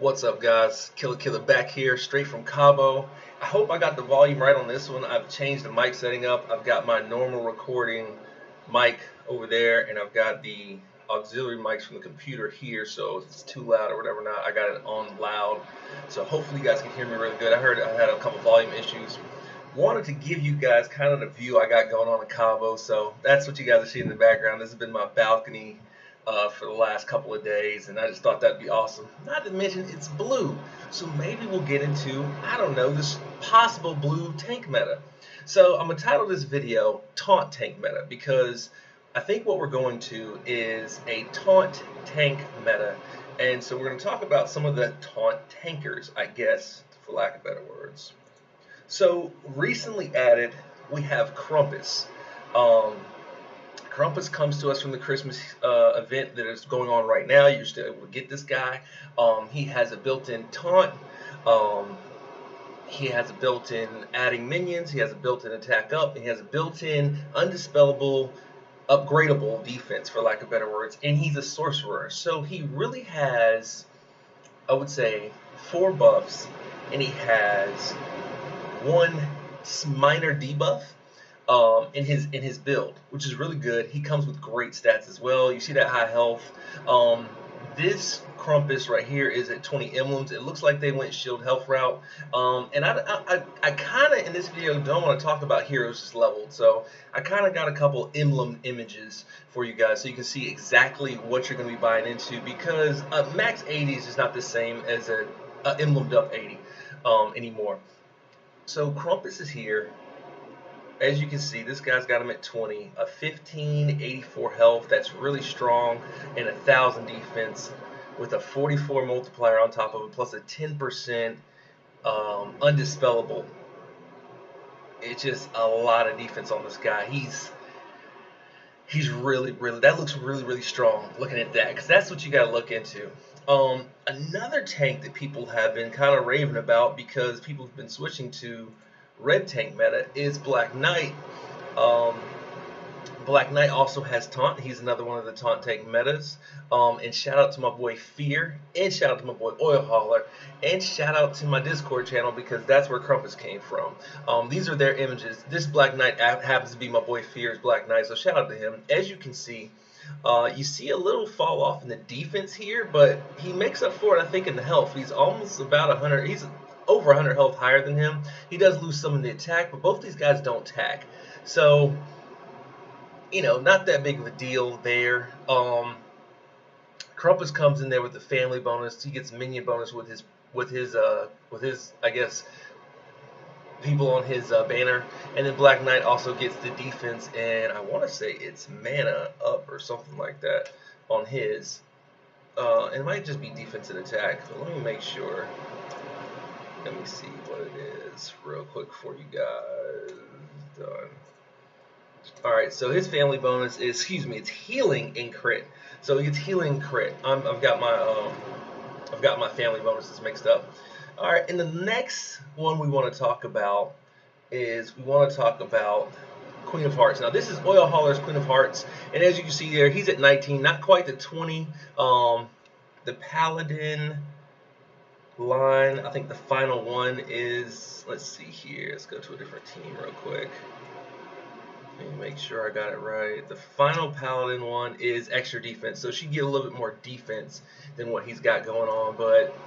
What's up, guys? Killer back here, straight from Cabo. I hope I got the volume right on this one. I've changed the mic setting up. I've got my normal recording mic over there, and I've got the auxiliary mics from the computer here, so if it's too loud or whatever not, I got it on loud. So hopefully you guys can hear me really good. I heard I had a couple volume issues. Wanted to give you guys kind of the view I got going on in Cabo, so that's what you guys are seeing in the background. This has been my balcony for the last couple of days, and I just thought that'd be awesome. Not to mention it's blue, so maybe we'll get into, I don't know, this possible blue tank meta. So I'm gonna title this video Taunt Tank Meta because I think what we're going to is a taunt tank meta, and so we're going to talk about some of the taunt tankers, I guess, for lack of better words. So recently added, we have Krampus. Krampus comes to us from the Christmas event that is going on right now. You're still able to get this guy. He has a built-in taunt. He has a built-in adding minions. He has a built-in attack up. He has a built-in undispellable, upgradable defense, for lack of better words. And he's a sorcerer. So he really has, I would say, 4 buffs. And he has 1 minor debuff in his build, which is really good. He comes with great stats as well. You see that high health. This Krampus right here is at 20 emblems. It looks like they went shield health route. And I kind of in this video don't want to talk about heroes just leveled, so I kind of got a couple emblem images for you guys so you can see exactly what you're going to be buying into, because max 80 is just not the same as a emblemed up 80 anymore. So Krampus is here. As you can see, this guy's got him at 20, a 1584 health. That's really strong, and 1000 defense with a 44 multiplier on top of it, plus a 10% undispellable. It's just a lot of defense on this guy. He's really, that looks really strong looking at that, because that's what you got to look into. Another tank that people have been kind of raving about because people have been switching to red tank meta is Black Knight. Black Knight also has taunt. He's another one of the taunt tank metas. And shout out to my boy Fear, and shout out to my boy Oil Hauler, and shout out to my Discord channel because that's where Krampus came from. These are their images. This Black Knight happens to be my boy Fear's Black Knight, so shout out to him. As you can see, you see a little fall off in the defense here, but he makes up for it, I think, in the health. He's almost about 100. He's over 100 health higher than him. He does lose some in the attack, but both these guys don't tack. So, you know, not that big of a deal there. Krampus comes in there with the family bonus. He gets minion bonus with his I guess people on his banner, and then Black Knight also gets the defense, and I want to say it's mana up or something like that on his. It might just be defense and attack, but let me make sure. Let me see what it is real quick for you guys. Done. Alright, so his family bonus is, it's healing and crit. So he gets healing and crit. I've got my family bonuses mixed up. Alright, and the next one we want to talk about is Queen of Hearts. Now this is Oil Hauler's Queen of Hearts, and as you can see there, he's at 19, not quite the 20. The Paladin line, I think the final one is, let's see here, let's go to a different team real quick. Let me make sure I got it right. The final Paladin one is extra defense, so she get a little bit more defense than what he's got going on, but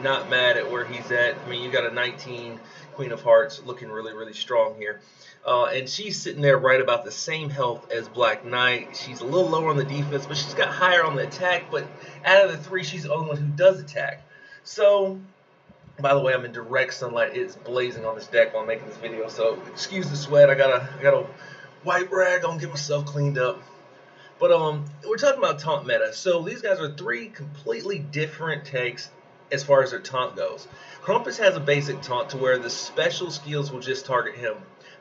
not mad at where he's at. I mean, you got a 19 Queen of Hearts looking really strong here, and she's sitting there right about the same health as Black Knight. She's a little lower on the defense, but she's got higher on the attack, but out of the 3, she's the only one who does attack. So, by the way, I'm in direct sunlight. It's blazing on this deck while I'm making this video, so excuse the sweat. I got a white rag on, get myself cleaned up. But we're talking about taunt meta. So these guys are 3 completely different takes as far as their taunt goes. Krampus has a basic taunt to where the special skills will just target him.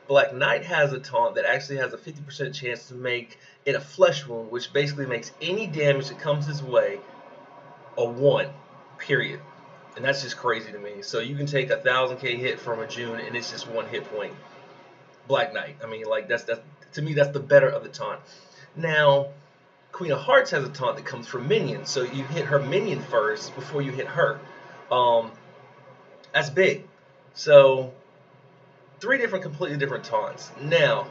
Black Knight has a taunt that actually has a 50% chance to make it a flesh wound, which basically makes any damage that comes his way a 1, period. And that's just crazy to me. So you can take a 1000k hit from a June and it's just 1 hit point. Black Knight. I mean, like, that's to me, that's the better of the taunt. Now, Queen of Hearts has a taunt that comes from minions, so you hit her minion first before you hit her. Um, that's big. So three different, completely different taunts. Now,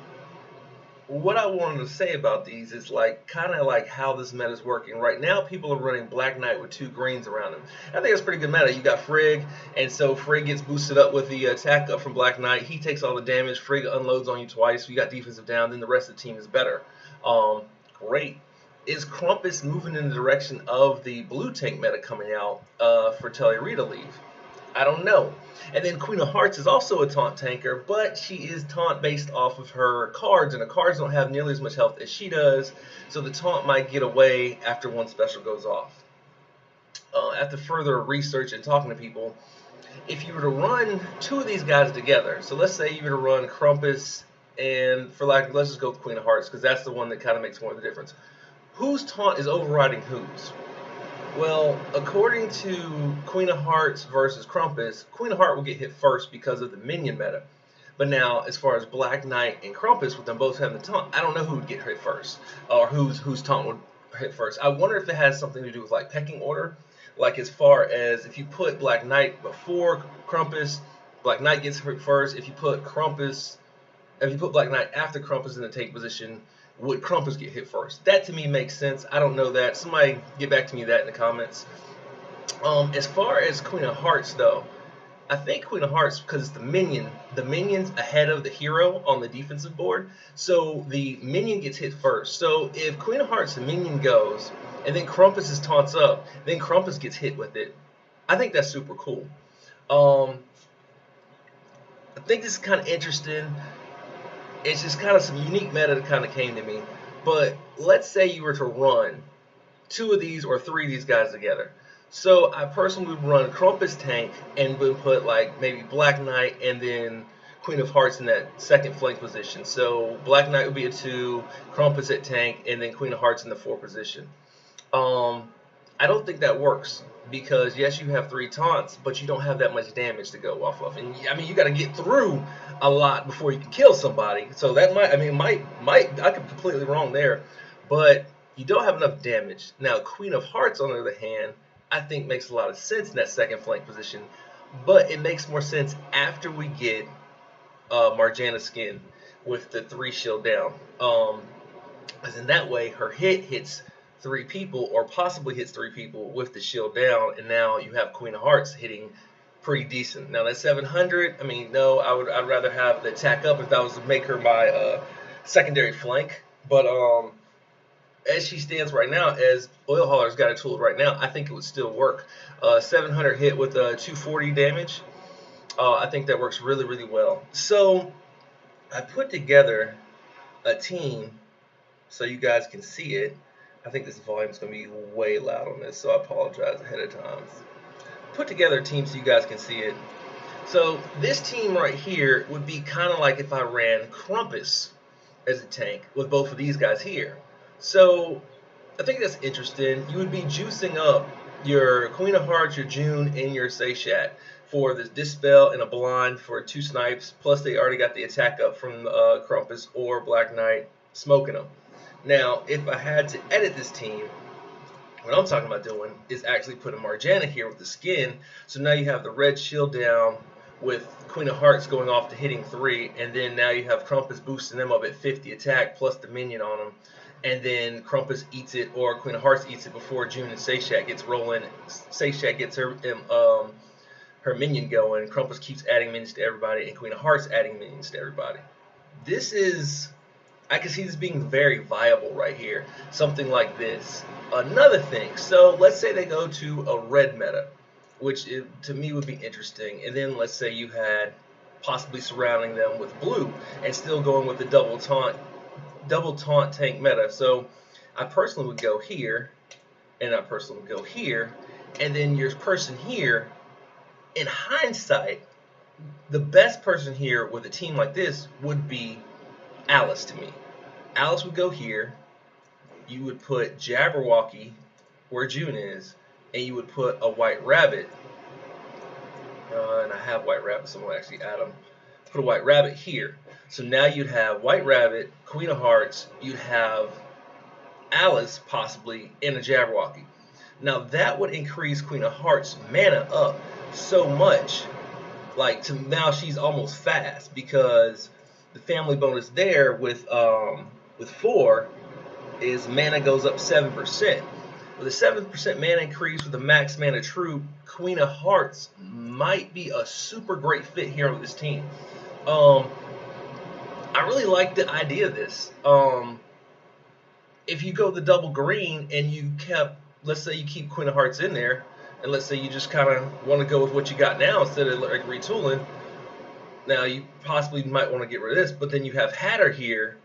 what I wanted to say about these is like kind of like how this meta is working. Right now, people are running Black Knight with two greens around him. I think it's pretty good meta. You got Frigg, and so Frigg gets boosted up with the attack up from Black Knight. He takes all the damage. Frigg unloads on you twice. You got defensive down. Then the rest of the team is better. Um, Great. Is Krampus moving in the direction of the blue tank meta coming out for Telly to leave? I don't know. And then Queen of Hearts is also a taunt tanker, but she is taunt based off of her cards, and the cards don't have nearly as much health as she does, so the taunt might get away after one special goes off. After further research and talking to people, if you were to run two of these guys together, so let's say you were to run Krampus and let's just go with Queen of Hearts because that's the one that kind of makes more of the difference. Whose taunt is overriding whose? Well, according to Queen of Hearts versus Krampus, Queen of Heart will get hit first because of the minion meta. But now, as far as Black Knight and Krampus, with them both having the taunt, I don't know who would get hit first, or whose taunt would hit first. I wonder if it has something to do with like pecking order, like as far as if you put Black Knight before Krampus, Black Knight gets hit first. If you put Black Knight after Krampus in the tank position, would Krampus get hit first? That to me makes sense. I don't know that. Somebody get back to me that in the comments. As far as Queen of Hearts though, I think Queen of Hearts because it's the minion's ahead of the hero on the defensive board, so the minion gets hit first. So if Queen of Hearts the minion goes, and then Krampus is taunts up, then Krampus gets hit with it. I think that's super cool. I think this is kind of interesting. It's just kind of some unique meta that kind of came to me. But let's say you were to run two of these or three of these guys together. So I personally would run Krampus tank and would put like maybe Black Knight and then Queen of Hearts in that second flank position. So Black Knight would be a 2, Krampus at tank, and then Queen of Hearts in the 4 position. I don't think that works because yes, you have 3 taunts, but you don't have that much damage to go off of. And I mean, you got to get through a lot before you can kill somebody. So that might I could be completely wrong there, but you don't have enough damage. Now, Queen of Hearts, on the other hand, I think makes a lot of sense in that second flank position, but it makes more sense after we get Marjana skin with the 3 shield down. Because in that way, her hits 3 people or possibly hits 3 people with the shield down, and now you have Queen of Hearts hitting pretty decent. Now that 700, I mean, no, I'd rather have the attack up if that was to make her my secondary flank. But as she stands right now, as Oil Hauler's got it tooled right now, I think it would still work. 700 hit with 240 damage. I think that works really, really well. So I put together a team so you guys can see it. I think this volume is going to be way loud on this, so I apologize ahead of time. Put together a team so you guys can see it. So this team right here would be kind of like if I ran Krampus as a tank with both of these guys here. So I think that's interesting. You would be juicing up your Queen of Hearts, your June, and your Seishat for this Dispel and a Blind for 2 snipes, plus they already got the attack up from Krampus or Black Knight smoking them. Now, if I had to edit this team, what I'm talking about doing is actually putting Marjana here with the skin. So now you have the red shield down with Queen of Hearts going off to hitting 3, and then now you have Krampus boosting them up at 50 attack plus the minion on them. And then Krampus eats it, or Queen of Hearts eats it before June and Seishat gets rolling. Seishat gets her minion going. Krampus keeps adding minions to everybody, and Queen of Hearts adding minions to everybody. I can see this being very viable right here. Something like this. Another thing, so let's say they go to a red meta, which to me would be interesting. And then let's say you had possibly surrounding them with blue and still going with the double taunt tank meta. So I personally would go here, and I personally would go here, and then your person here, in hindsight, the best person here with a team like this would be Alice to me. Alice would go here. You would put Jabberwocky where June is, and you would put a White Rabbit. And I have White Rabbit, so I'm going to actually add them. Put a White Rabbit here. So now you'd have White Rabbit, Queen of Hearts, you'd have Alice possibly, and a Jabberwocky. Now that would increase Queen of Hearts mana up so much, like to now she's almost fast because the family bonus there with 4 is mana goes up 7%. With a 7% mana increase with the max mana troop, Queen of Hearts might be a super great fit here with this team. I really like the idea of this. If you go the double green and you kept, let's say you keep Queen of Hearts in there, and let's say you just kind of want to go with what you got now instead of like retooling, now you possibly might want to get rid of this, but then you have Hatter here,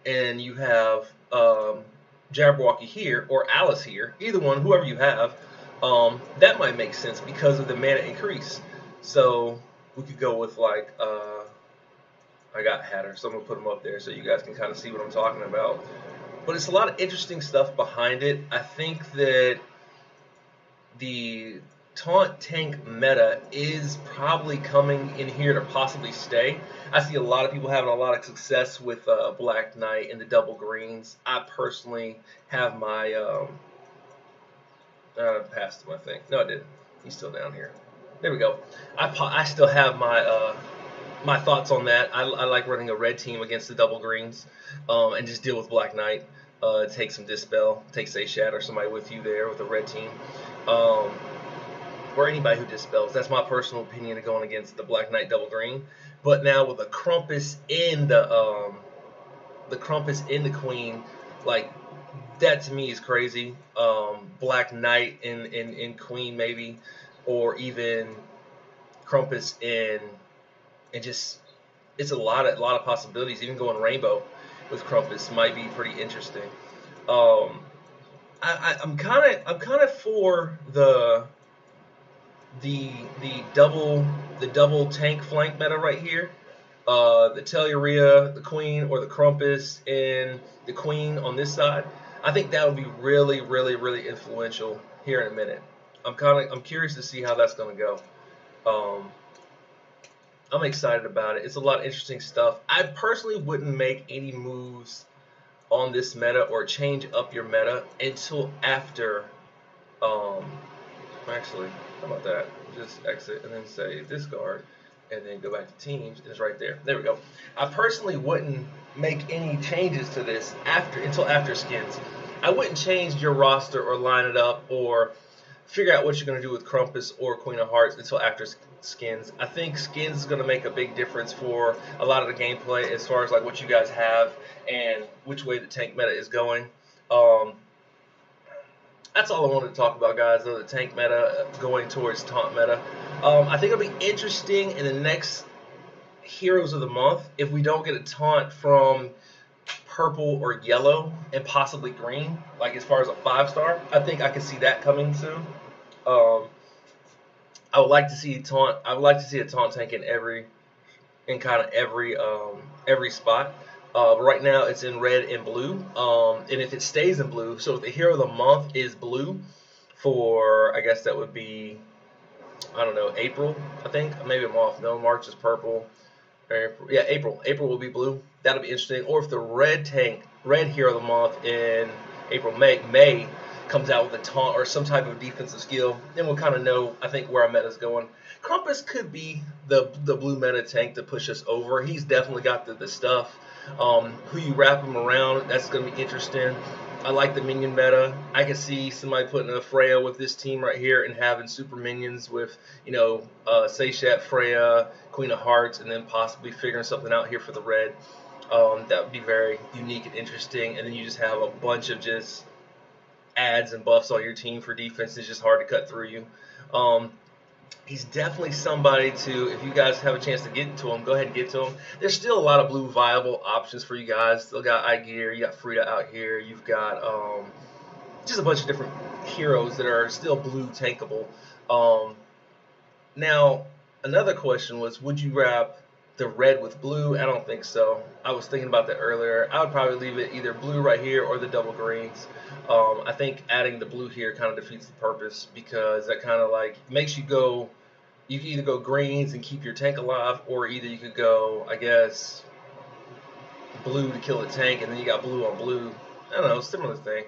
and you have Jabberwocky here, or Alice here, either one, whoever you have, that might make sense because of the mana increase. So we could go with like, I got Hatter, so I'm going to put him up there so you guys can kind of see what I'm talking about. But it's a lot of interesting stuff behind it. I think that the Taunt tank meta is probably coming in here to possibly stay. I see a lot of people having a lot of success with Black Knight and the double greens. I personally have my passed him, I think. No, I didn't. He's still down here. There we go. I still have my my thoughts on that. I like running a red team against the double greens, and just deal with Black Knight. Take some Dispel, take say Shatter, somebody with you there with a red team. Or anybody who dispels. That's my personal opinion of going against the Black Knight double green. But now with a Krampus in the Krampus in the Queen, like that to me is crazy. Black Knight in Queen maybe, or even Krampus in, and just it's a lot of possibilities. Even going Rainbow with Krampus might be pretty interesting. I'm kind of for the double tank flank meta right here. The Telluria, the Queen, or the Krampus and the Queen on this side. I think that would be really, really, really influential here in a minute. I'm curious to see how that's going to go. I'm excited about it. It's a lot of interesting stuff. I personally wouldn't make any moves on this meta or change up your meta until after. Actually, how about that? Just exit and then say discard, and then go back to teams. It's right there. There we go. I personally wouldn't make any changes to this until after skins. I wouldn't change your roster or line it up or figure out what you're going to do with Krampus or Queen of Hearts until after skins. I think skins is going to make a big difference for a lot of the gameplay as far as like what you guys have and which way the tank meta is going. That's all I wanted to talk about, guys, the tank meta going towards taunt meta. I think it'll be interesting in the next Heroes of the Month if we don't get a taunt from purple or yellow and possibly green, like as far as a 5-star. I think I can see that coming soon. I would like to see taunt. I would like to see a taunt tank in kind of every spot. Right now it's in red and blue, and if it stays in blue, so if the hero of the month is blue for, I guess that would be, I don't know, April, I think. Maybe I'm off. No, March is purple. Yeah, April. April will be blue. That'll be interesting. Or if the red hero of the month in April, May comes out with a taunt or some type of defensive skill, then we'll kind of know, I think, where our meta's going. Krampus could be the blue meta tank to push us over. He's definitely got the stuff. Who you wrap him around, that's going to be interesting. I like the minion meta. I can see somebody putting a Freya with this team right here and having super minions with, Seishat, Freya, Queen of Hearts, and then possibly figuring something out here for the red. That would be very unique and interesting. And then you just have a bunch of just adds and buffs on your team for defense. It's just hard to cut through you. He's definitely somebody to, if you guys have a chance to get to him, go ahead and get to him. There's still a lot of blue viable options for you guys. Still got Igear, you got Frida out here, you've got just a bunch of different heroes that are still blue tankable. Now, another question was, would you wrap the red with blue? I don't think so. I was thinking about that earlier. I would probably leave it either blue right here or the double greens. I think adding the blue here kind of defeats the purpose because that kind of like makes you go, you can either go greens and keep your tank alive, or either you could go, I guess, blue to kill the tank, and then you got blue on blue. I don't know, similar thing.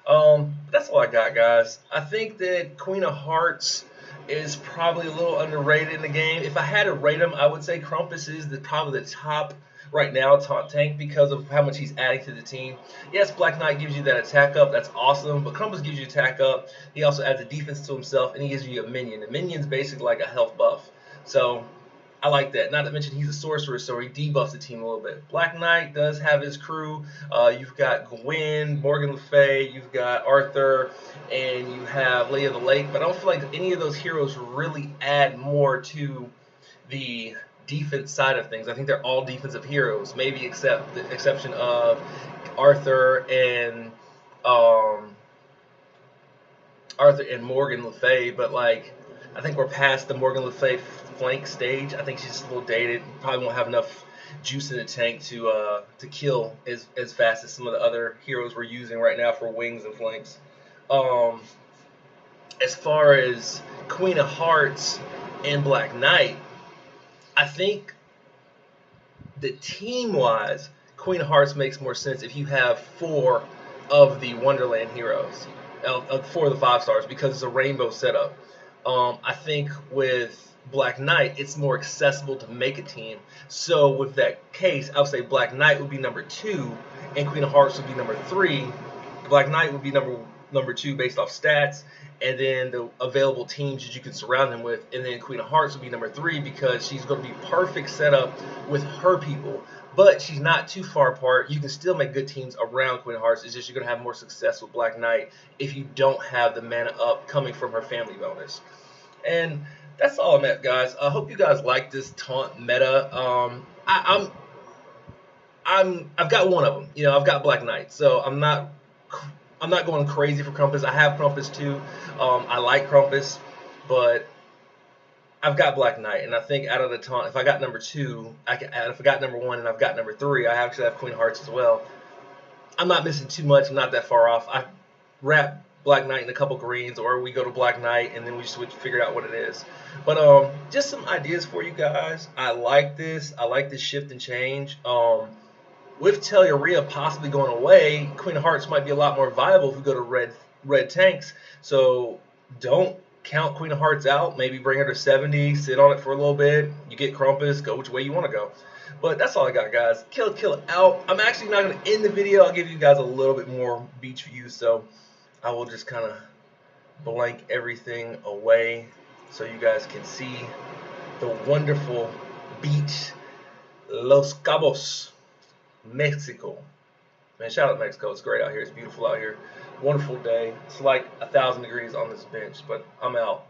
That's all I got, guys. I think that Queen of Hearts is probably a little underrated in the game. If I had to rate him, I would say Krampus is probably the top right now Taunt tank because of how much he's adding to the team. Yes, Black Knight gives you that attack up, that's awesome, but Krampus gives you attack up. He also adds a defense to himself, and he gives you a minion. A minion's basically like a health buff. So I like that. Not to mention he's a sorcerer, so he debuffs the team a little bit. Black Knight does have his crew. You've got Gwen, Morgan Le Fay, you've got Arthur, and you have Lady of the Lake. But I don't feel like any of those heroes really add more to the defense side of things. I think they're all defensive heroes, maybe except the exception of Arthur and um, Arthur and Morgan Le Fay, but like I think we're past the Morgan Le Fay flank stage. I think she's just a little dated. Probably won't have enough juice in the tank to kill as fast as some of the other heroes we're using right now for wings and flanks. Um, as far as Queen of Hearts and Black Knight, I think the team wise, Queen of Hearts makes more sense if you have four of the Wonderland heroes, four of the 5 stars, because it's a rainbow setup. I think with Black Knight, it's more accessible to make a team. So with that case, I would say Black Knight would be number 2, and Queen of Hearts would be number 3. Black Knight would be number 2 based off stats, and then the available teams that you can surround him with, and then Queen of Hearts would be number 3 because she's going to be perfect setup with her people. But she's not too far apart. You can still make good teams around Queen of Hearts. It's just you're going to have more success with Black Knight if you don't have the mana up coming from her family bonus. And that's all I'm at, guys. I hope you guys like this taunt meta. I've got one of them. I've got Black Knight, so I'm not going crazy for Krampus. I have Krampus too. I like Krampus, but I've got Black Knight, and I think out of the taunt, if I got number 2, if I got number 1 and I've got number 3, I actually have Queen Hearts as well. I'm not missing too much. I'm not that far off. I wrap Black Knight in a couple greens, or we go to Black Knight and then we switch, figure out what it is. But just some ideas for you guys. I like this. I like this shift and change. With Telluria possibly going away, Queen of Hearts might be a lot more viable if we go to red tanks. So don't count Queen of Hearts out. Maybe bring her to 70, sit on it for a little bit. You get Krampus, go which way you want to go. But that's all I got, guys. Kill it out. I'm actually not going to end the video. I'll give you guys a little bit more beach views. So I will just kind of blank everything away so you guys can see the wonderful beach, Los Cabos, Mexico. Man, shout out Mexico. It's great out here. It's beautiful out here. Wonderful day. It's like 1,000 degrees on this bench, but I'm out.